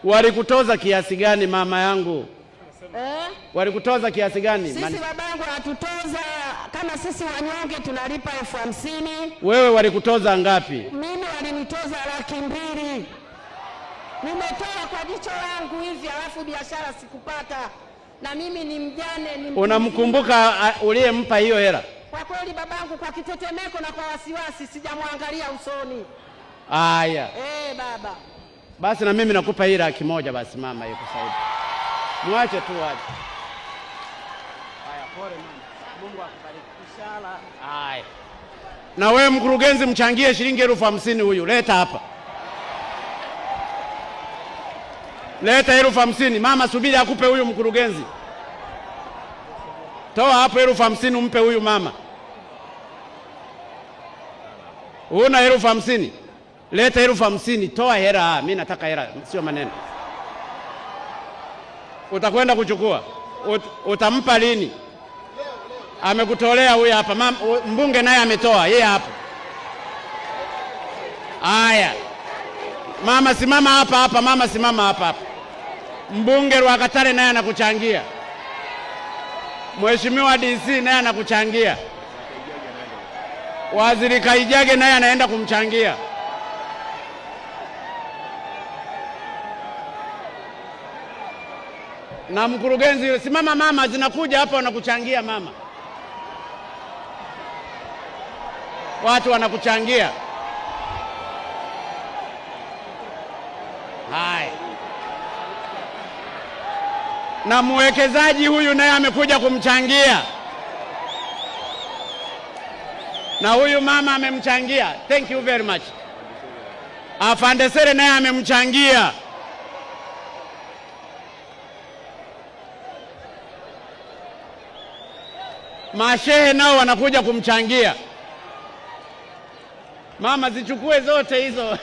Walikutoza kiasi gani mama yangu? Walikutoza kiasi gani? Sisi babangu atutoza kama sisi wanyonge tunalipa 50,000. Wewe walikutoza ngapi? Mimi walinitoza 200,000. Nimetoa kwa jicho langu hivi, alafu biashara sikupata. Na mimi ni mjane, ni Unamkumbuka uliyempa hiyo hela? Kwa kweli babangu, kwa kitetemeko na kwa wasiwasi sijamwangalia usoni. Aya. Baba. Basi na mimi nakupa hii 100,000 basi mama, yuko sawa. Mwache tu waje. Haya, pole mama. Mungu akubariki. Inshallah. Haya. Na wewe mkurugenzi, mchangie shilingi 50,000 huyu. Leta hapa. Leta 50,000. Mama subiri akupe huyu mkurugenzi. Toa hapo 50,000 umpe huyu mama. Una 50,000. Leta 50,000, toa hela. Mimi nataka hela, sio maneno. Utakwenda kuchukua. Utampa lini? Amekutolea huyu hapa. Mbunge naye ametoa, yeye hapa. Haya. Mama simama hapa hapa, mama simama hapa hapa. Mbunge Rwakatare naye anakuchangia. Mheshimiwa DC naye anakuchangia. Waziri Kaijage naye anaenda kumchangia. Na mkurugenzi, simama mama, zinakuja hapa wanakuchangia mama. Watu wanakuchangia. Hai. Na mwekezaji huyu naye amekuja kumchangia. Na huyu mama amemchangia. Thank you very much. Afande Sere naye amemchangia. Mashehe nao wanakuja kumchangia. Mama zichukue zote hizo.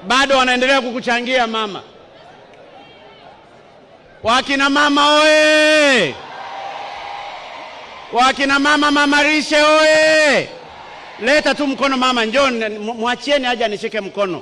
Bado wanaendelea kukuchangia mama. Wakina mama oye! Wakina mama mamarishe oye! Leta tu mkono mama, njoo mwachieni aje nishike mkono.